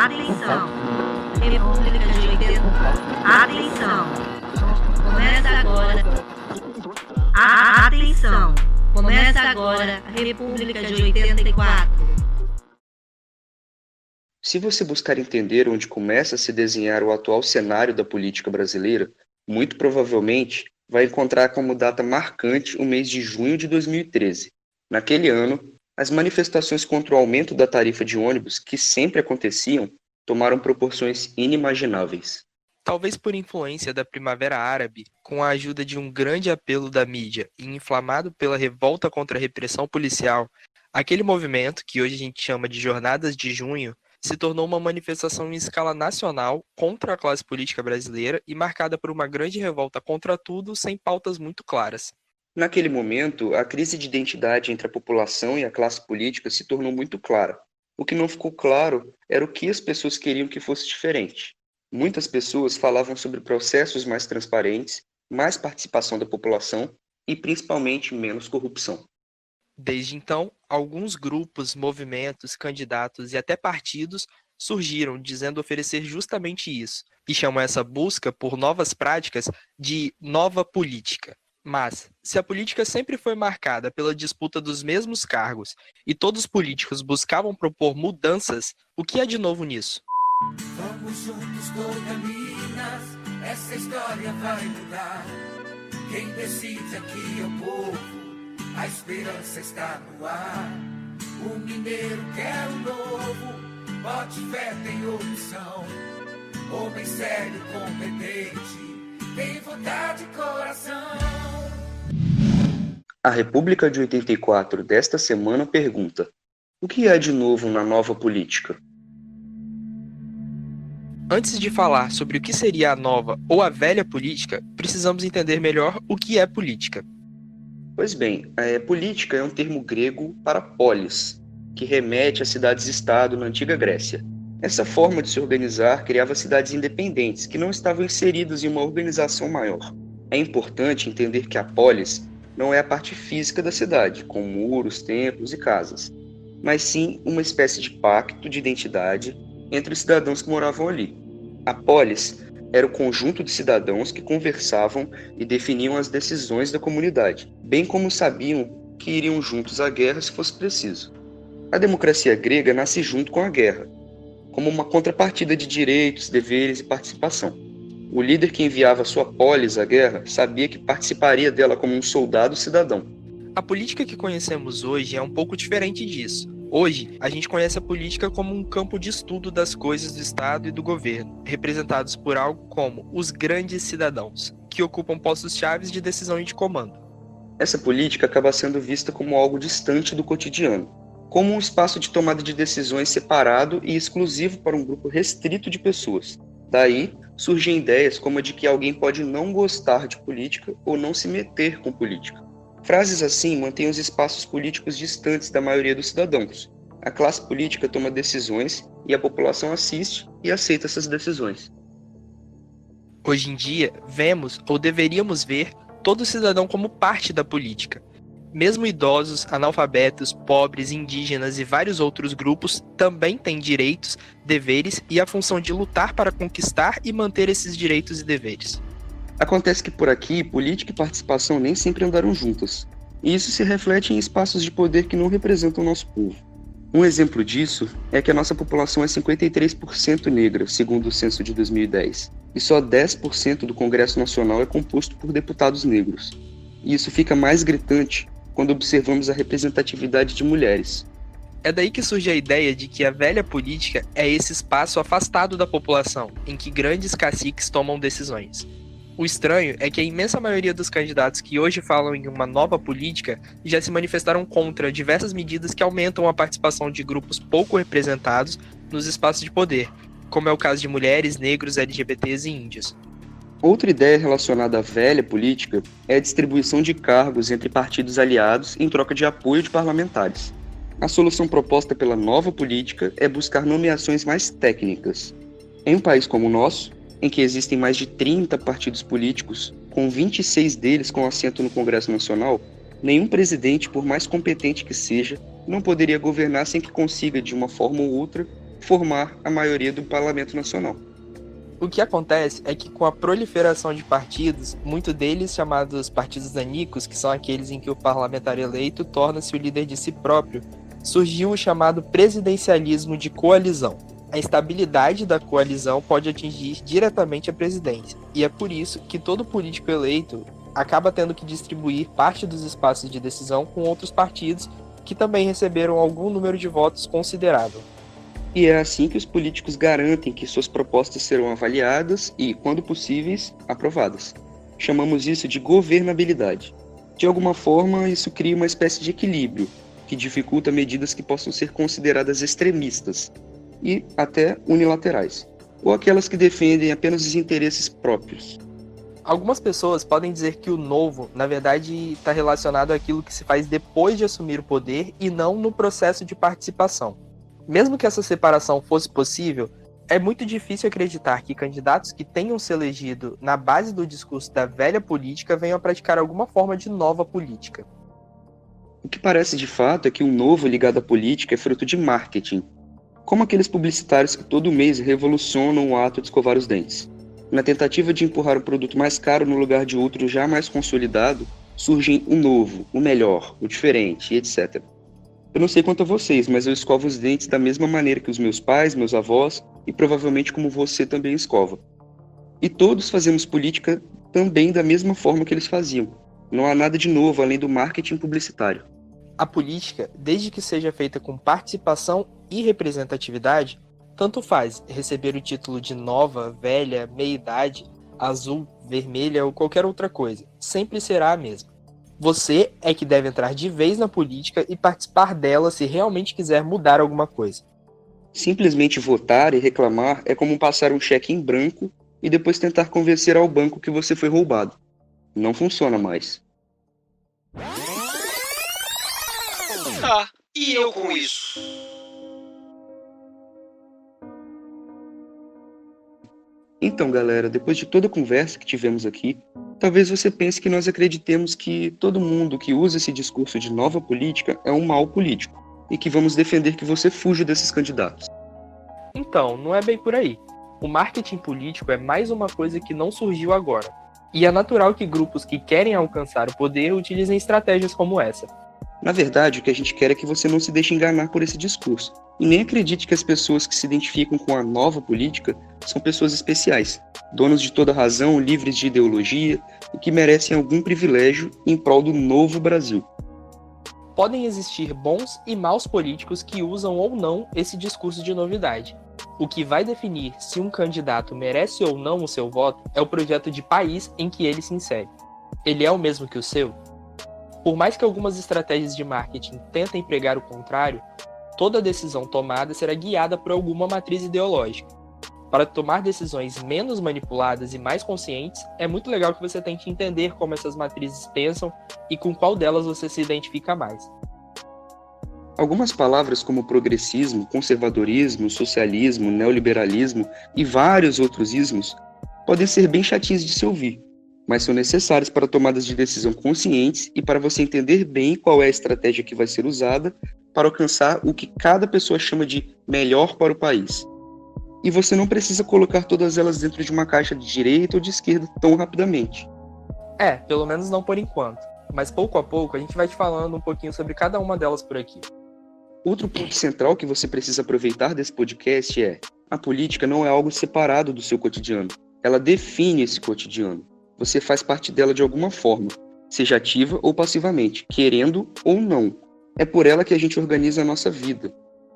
Atenção, República de 80. Atenção, começa agora. Atenção, começa agora a República de 84. Se você buscar entender onde começa a se desenhar o atual cenário da política brasileira, muito provavelmente vai encontrar como data marcante o mês de junho de 2013. Naquele ano, as manifestações contra o aumento da tarifa de ônibus, que sempre aconteciam, tomaram proporções inimagináveis. Talvez por influência da Primavera Árabe, com a ajuda de um grande apelo da mídia e inflamado pela revolta contra a repressão policial, aquele movimento, que hoje a gente chama de Jornadas de Junho, se tornou uma manifestação em escala nacional contra a classe política brasileira e marcada por uma grande revolta contra tudo, sem pautas muito claras. Naquele momento, a crise de identidade entre a população e a classe política se tornou muito clara. O que não ficou claro era o que as pessoas queriam que fosse diferente. Muitas pessoas falavam sobre processos mais transparentes, mais participação da população e, principalmente, menos corrupção. Desde então, alguns grupos, movimentos, candidatos e até partidos surgiram dizendo oferecer justamente isso, e chamam essa busca por novas práticas de nova política. Mas, se a política sempre foi marcada pela disputa dos mesmos cargos e todos os políticos buscavam propor mudanças, o que há de novo nisso? Vamos juntos toda Minas, essa história vai mudar. Quem decide aqui é o povo, a esperança está no ar. O mineiro quer o novo, bote fé, tem opção. Homem sério, competente, tem vontade e coração. A República de 84 desta semana pergunta: o que há de novo na nova política? Antes de falar sobre o que seria a nova ou a velha política, precisamos entender melhor o que é política. Pois bem, política é um termo grego para polis, que remete a cidades-estado na antiga Grécia. Essa forma de se organizar criava cidades independentes, que não estavam inseridas em uma organização maior. É importante entender que a polis não é a parte física da cidade, com muros, templos e casas, mas sim uma espécie de pacto de identidade entre os cidadãos que moravam ali. A polis era o conjunto de cidadãos que conversavam e definiam as decisões da comunidade, bem como sabiam que iriam juntos à guerra se fosse preciso. A democracia grega nasce junto com a guerra, como uma contrapartida de direitos, deveres e participação. O líder que enviava sua polis à guerra sabia que participaria dela como um soldado cidadão. A política que conhecemos hoje é um pouco diferente disso. Hoje, a gente conhece a política como um campo de estudo das coisas do Estado e do governo, representados por algo como os grandes cidadãos, que ocupam postos chaves de decisão e de comando. Essa política acaba sendo vista como algo distante do cotidiano, como um espaço de tomada de decisões separado e exclusivo para um grupo restrito de pessoas. Daí, surgem ideias como a de que alguém pode não gostar de política ou não se meter com política. Frases assim mantêm os espaços políticos distantes da maioria dos cidadãos. A classe política toma decisões e a população assiste e aceita essas decisões. Hoje em dia, vemos ou deveríamos ver todo cidadão como parte da política. Mesmo idosos, analfabetos, pobres, indígenas e vários outros grupos também têm direitos, deveres e a função de lutar para conquistar e manter esses direitos e deveres. Acontece que por aqui, política e participação nem sempre andaram juntas, e isso se reflete em espaços de poder que não representam o nosso povo. Um exemplo disso é que a nossa população é 53% negra, segundo o censo de 2010, e só 10% do Congresso Nacional é composto por deputados negros. E isso fica mais gritante quando observamos a representatividade de mulheres. É daí que surge a ideia de que a velha política é esse espaço afastado da população, em que grandes caciques tomam decisões. O estranho é que a imensa maioria dos candidatos que hoje falam em uma nova política já se manifestaram contra diversas medidas que aumentam a participação de grupos pouco representados nos espaços de poder, como é o caso de mulheres, negros, LGBTs e índios. Outra ideia relacionada à velha política é a distribuição de cargos entre partidos aliados em troca de apoio de parlamentares. A solução proposta pela nova política é buscar nomeações mais técnicas. Em um país como o nosso, em que existem mais de 30 partidos políticos, com 26 deles com assento no Congresso Nacional, nenhum presidente, por mais competente que seja, não poderia governar sem que consiga, de uma forma ou outra, formar a maioria do Parlamento Nacional. O que acontece é que com a proliferação de partidos, muitos deles chamados partidos nanicos, que são aqueles em que o parlamentar eleito torna-se o líder de si próprio, surgiu o chamado presidencialismo de coalizão. A estabilidade da coalizão pode atingir diretamente a presidência, e é por isso que todo político eleito acaba tendo que distribuir parte dos espaços de decisão com outros partidos que também receberam algum número de votos considerável. E é assim que os políticos garantem que suas propostas serão avaliadas e, quando possíveis, aprovadas. Chamamos isso de governabilidade. De alguma forma, isso cria uma espécie de equilíbrio, que dificulta medidas que possam ser consideradas extremistas e até unilaterais, ou aquelas que defendem apenas os interesses próprios. Algumas pessoas podem dizer que o novo, na verdade, está relacionado àquilo que se faz depois de assumir o poder e não no processo de participação. Mesmo que essa separação fosse possível, é muito difícil acreditar que candidatos que tenham se elegido na base do discurso da velha política venham a praticar alguma forma de nova política. O que parece de fato é que o novo ligado à política é fruto de marketing, como aqueles publicitários que todo mês revolucionam o ato de escovar os dentes. Na tentativa de empurrar um produto mais caro no lugar de outro já mais consolidado, surgem o novo, o melhor, o diferente, etc. Eu não sei quanto a vocês, mas eu escovo os dentes da mesma maneira que os meus pais, meus avós e provavelmente como você também escova. E todos fazemos política também da mesma forma que eles faziam. Não há nada de novo além do marketing publicitário. A política, desde que seja feita com participação e representatividade, tanto faz receber o título de nova, velha, meia-idade, azul, vermelha ou qualquer outra coisa. Sempre será a mesma. Você é que deve entrar de vez na política e participar dela se realmente quiser mudar alguma coisa. Simplesmente votar e reclamar é como passar um cheque em branco e depois tentar convencer ao banco que você foi roubado. Não funciona mais. Tá, e eu com isso? Então, galera, depois de toda a conversa que tivemos aqui, talvez você pense que nós acreditemos que todo mundo que usa esse discurso de nova política é um mau político e que vamos defender que você fuja desses candidatos. Então, não é bem por aí. O marketing político é mais uma coisa que não surgiu agora. E é natural que grupos que querem alcançar o poder utilizem estratégias como essa. Na verdade, o que a gente quer é que você não se deixe enganar por esse discurso e nem acredite que as pessoas que se identificam com a nova política são pessoas especiais, donos de toda razão, livres de ideologia e que merecem algum privilégio em prol do novo Brasil. Podem existir bons e maus políticos que usam ou não esse discurso de novidade. O que vai definir se um candidato merece ou não o seu voto é o projeto de país em que ele se insere. Ele é o mesmo que o seu? Por mais que algumas estratégias de marketing tentem pregar o contrário, toda decisão tomada será guiada por alguma matriz ideológica. Para tomar decisões menos manipuladas e mais conscientes, é muito legal que você tente entender como essas matrizes pensam e com qual delas você se identifica mais. Algumas palavras como progressismo, conservadorismo, socialismo, neoliberalismo e vários outros ismos podem ser bem chatinhos de se ouvir, mas são necessárias para tomadas de decisão conscientes e para você entender bem qual é a estratégia que vai ser usada para alcançar o que cada pessoa chama de melhor para o país. E você não precisa colocar todas elas dentro de uma caixa de direita ou de esquerda tão rapidamente. Pelo menos não por enquanto. Mas pouco a pouco a gente vai te falando um pouquinho sobre cada uma delas por aqui. Outro ponto central que você precisa aproveitar desse podcast é: a política não é algo separado do seu cotidiano. Ela define esse cotidiano. Você faz parte dela de alguma forma, seja ativa ou passivamente, querendo ou não. É por ela que a gente organiza a nossa vida,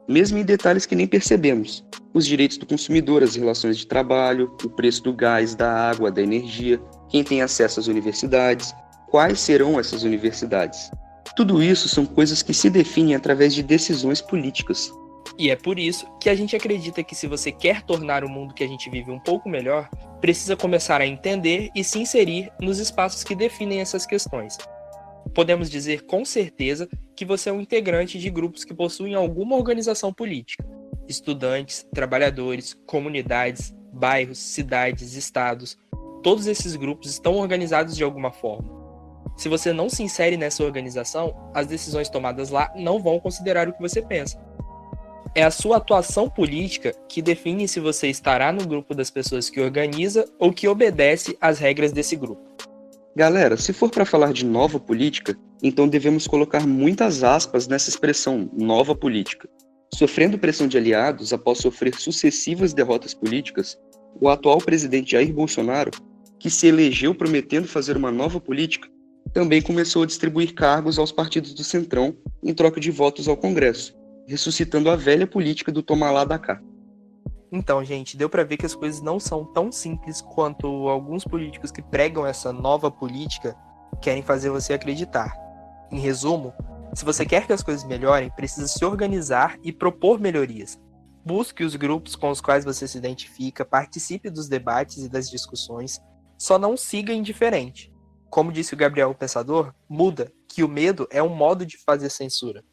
mesmo em detalhes que nem percebemos. Os direitos do consumidor, as relações de trabalho, o preço do gás, da água, da energia, quem tem acesso às universidades, quais serão essas universidades. Tudo isso são coisas que se definem através de decisões políticas. E é por isso que a gente acredita que se você quer tornar o mundo que a gente vive um pouco melhor, precisa começar a entender e se inserir nos espaços que definem essas questões. Podemos dizer com certeza que você é um integrante de grupos que possuem alguma organização política. Estudantes, trabalhadores, comunidades, bairros, cidades, estados, todos esses grupos estão organizados de alguma forma. Se você não se insere nessa organização, as decisões tomadas lá não vão considerar o que você pensa. É a sua atuação política que define se você estará no grupo das pessoas que organiza ou que obedece às regras desse grupo. Galera, se for para falar de nova política, então devemos colocar muitas aspas nessa expressão, nova política. Sofrendo pressão de aliados após sofrer sucessivas derrotas políticas, o atual presidente Jair Bolsonaro, que se elegeu prometendo fazer uma nova política, também começou a distribuir cargos aos partidos do Centrão em troca de votos ao Congresso, ressuscitando a velha política do toma lá da cá. Então, gente, deu pra ver que as coisas não são tão simples quanto alguns políticos que pregam essa nova política querem fazer você acreditar. Em resumo, se você quer que as coisas melhorem, precisa se organizar e propor melhorias. Busque os grupos com os quais você se identifica, participe dos debates e das discussões, só não siga indiferente. Como disse o Gabriel o Pensador, muda, que o medo é um modo de fazer censura.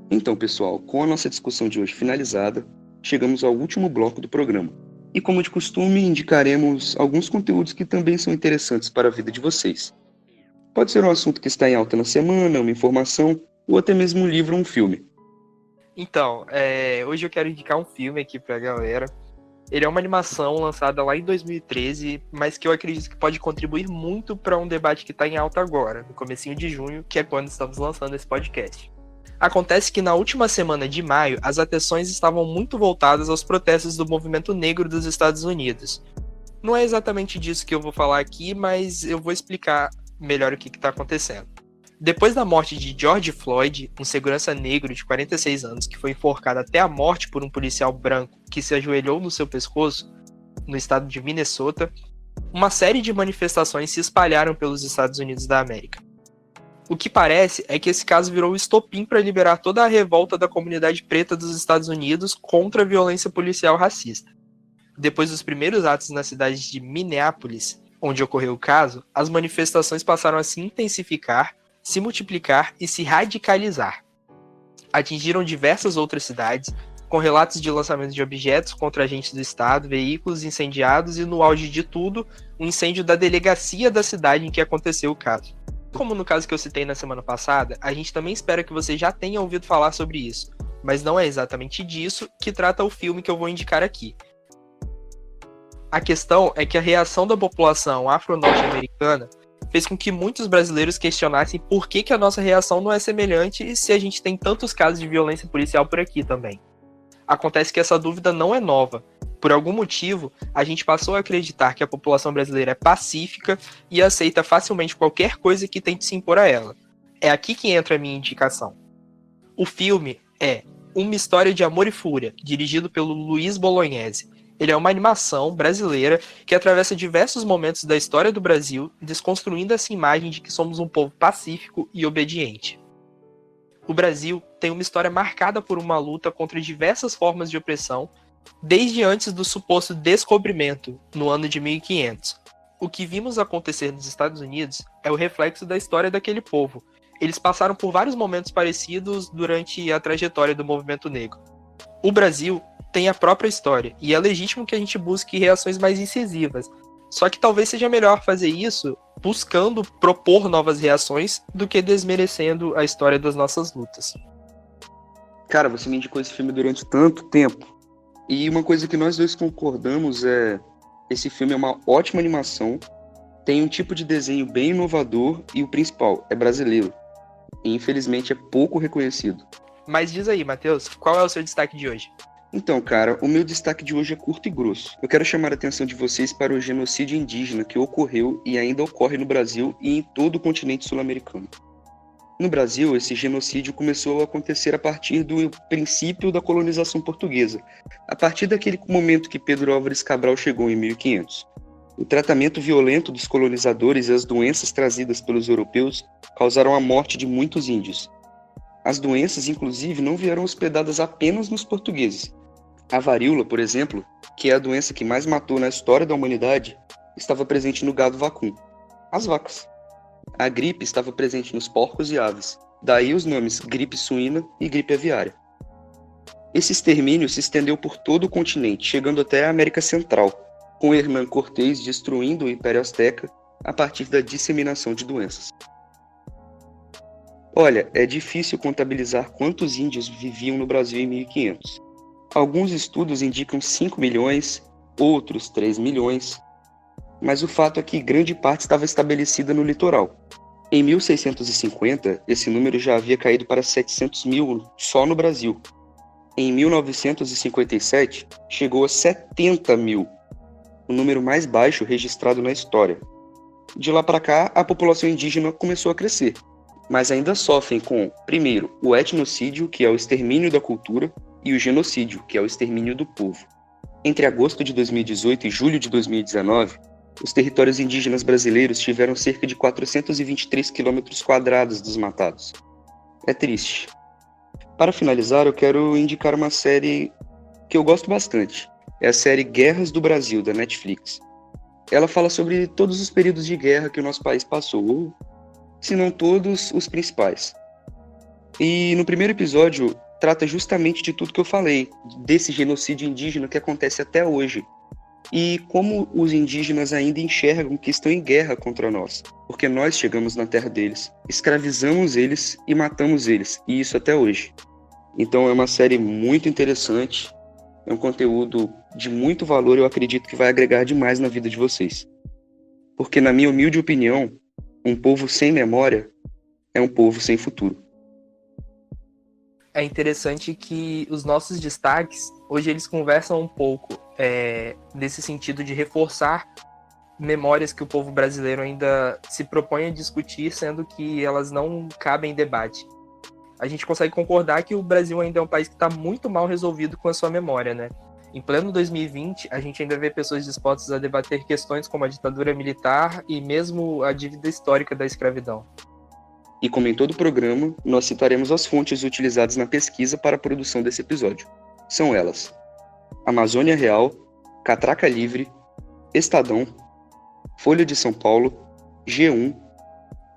Então, pessoal, com a nossa discussão de hoje finalizada, chegamos ao último bloco do programa. E como de costume, indicaremos alguns conteúdos que também são interessantes para a vida de vocês. Pode ser um assunto que está em alta na semana, uma informação, ou até mesmo um livro ou um filme. Então, hoje eu quero indicar um filme aqui pra galera. Ele é uma animação lançada lá em 2013, mas que eu acredito que pode contribuir muito para um debate que está em alta agora, no comecinho de junho, que é quando estamos lançando esse podcast. Acontece que na última semana de maio, as atenções estavam muito voltadas aos protestos do movimento negro dos Estados Unidos. Não é exatamente disso que eu vou falar aqui, mas eu vou explicar melhor o que está acontecendo. Depois da morte de George Floyd, um segurança negro de 46 anos que foi enforcado até a morte por um policial branco que se ajoelhou no seu pescoço, no estado de Minnesota, uma série de manifestações se espalharam pelos Estados Unidos da América. O que parece é que esse caso virou o estopim para liberar toda a revolta da comunidade preta dos Estados Unidos contra a violência policial racista. Depois dos primeiros atos na cidade de Minneapolis, onde ocorreu o caso, as manifestações passaram a se intensificar, se multiplicar e se radicalizar. Atingiram diversas outras cidades, com relatos de lançamento de objetos contra agentes do Estado, veículos incendiados e, no auge de tudo, um incêndio da delegacia da cidade em que aconteceu o caso. Como no caso que eu citei na semana passada, a gente também espera que você já tenha ouvido falar sobre isso, mas não é exatamente disso que trata o filme que eu vou indicar aqui. A questão é que a reação da população afro-norte-americana fez com que muitos brasileiros questionassem por que a nossa reação não é semelhante se a gente tem tantos casos de violência policial por aqui também. Acontece que essa dúvida não é nova. Por algum motivo, a gente passou a acreditar que a população brasileira é pacífica e aceita facilmente qualquer coisa que tente se impor a ela. É aqui que entra a minha indicação. O filme é Uma História de Amor e Fúria, dirigido pelo Luiz Bolognese. Ele é uma animação brasileira que atravessa diversos momentos da história do Brasil, desconstruindo essa imagem de que somos um povo pacífico e obediente. O Brasil tem uma história marcada por uma luta contra diversas formas de opressão, desde antes do suposto descobrimento, no ano de 1500. O que vimos acontecer nos Estados Unidos é o reflexo da história daquele povo. Eles passaram por vários momentos parecidos durante a trajetória do movimento negro. O Brasil tem a própria história, e é legítimo que a gente busque reações mais incisivas. Só que talvez seja melhor fazer isso buscando propor novas reações do que desmerecendo a história das nossas lutas. Cara, você me indicou esse filme durante tanto tempo. E uma coisa que nós dois concordamos é... Esse filme é uma ótima animação, tem um tipo de desenho bem inovador e o principal, é brasileiro. E infelizmente é pouco reconhecido. Mas diz aí, Matheus, qual é o seu destaque de hoje? Então, cara, o meu destaque de hoje é curto e grosso. Eu quero chamar a atenção de vocês para o genocídio indígena que ocorreu e ainda ocorre no Brasil e em todo o continente sul-americano. No Brasil, esse genocídio começou a acontecer a partir do princípio da colonização portuguesa, a partir daquele momento que Pedro Álvares Cabral chegou em 1500. O tratamento violento dos colonizadores e as doenças trazidas pelos europeus causaram a morte de muitos índios. As doenças, inclusive, não vieram hospedadas apenas nos portugueses. A varíola, por exemplo, que é a doença que mais matou na história da humanidade, estava presente no gado vacum, as vacas. A gripe estava presente nos porcos e aves, daí os nomes gripe suína e gripe aviária. Esse extermínio se estendeu por todo o continente, chegando até a América Central, com Hernán Cortés destruindo o Império Azteca a partir da disseminação de doenças. Olha, é difícil contabilizar quantos índios viviam no Brasil em 1500. Alguns estudos indicam 5 milhões, outros 3 milhões, mas o fato é que grande parte estava estabelecida no litoral. Em 1650, esse número já havia caído para 700 mil só no Brasil. Em 1957, chegou a 70 mil, o número mais baixo registrado na história. De lá para cá, a população indígena começou a crescer, mas ainda sofrem com, primeiro, o etnocídio, que é o extermínio da cultura, e o genocídio, que é o extermínio do povo. Entre agosto de 2018 e julho de 2019, os territórios indígenas brasileiros tiveram cerca de 423 km² desmatados. É triste. Para finalizar, eu quero indicar uma série que eu gosto bastante. É a série Guerras do Brasil, da Netflix. Ela fala sobre todos os períodos de guerra que o nosso país passou, ou, se não todos, os principais. E no primeiro episódio, trata justamente de tudo que eu falei, desse genocídio indígena que acontece até hoje. E como os indígenas ainda enxergam que estão em guerra contra nós, porque nós chegamos na terra deles, escravizamos eles e matamos eles, e isso até hoje. Então é uma série muito interessante, é um conteúdo de muito valor e eu acredito que vai agregar demais na vida de vocês. Porque, na minha humilde opinião, um povo sem memória é um povo sem futuro. É interessante que os nossos destaques, hoje eles conversam um pouco nesse sentido de reforçar memórias que o povo brasileiro ainda se propõe a discutir, sendo que elas não cabem em debate. A gente consegue concordar que o Brasil ainda é um país que está muito mal resolvido com a sua memória, né? Em pleno 2020, a gente ainda vê pessoas dispostas a debater questões como a ditadura militar e mesmo a dívida histórica da escravidão. E como em todo programa, nós citaremos as fontes utilizadas na pesquisa para a produção desse episódio. São elas: Amazônia Real, Catraca Livre, Estadão, Folha de São Paulo, G1,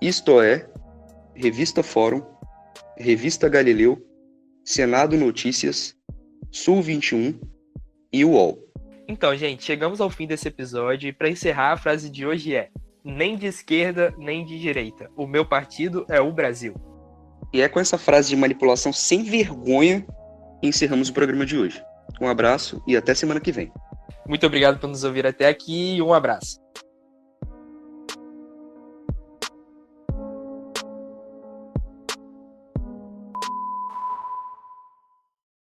Isto É, Revista Fórum, Revista Galileu, Senado Notícias, Sul 21 e UOL. Então, gente, chegamos ao fim desse episódio e para encerrar, a frase de hoje é: nem de esquerda, nem de direita. O meu partido é o Brasil. E é com essa frase de manipulação sem vergonha que encerramos o programa de hoje. Um abraço e até semana que vem. Muito obrigado por nos ouvir até aqui e um abraço.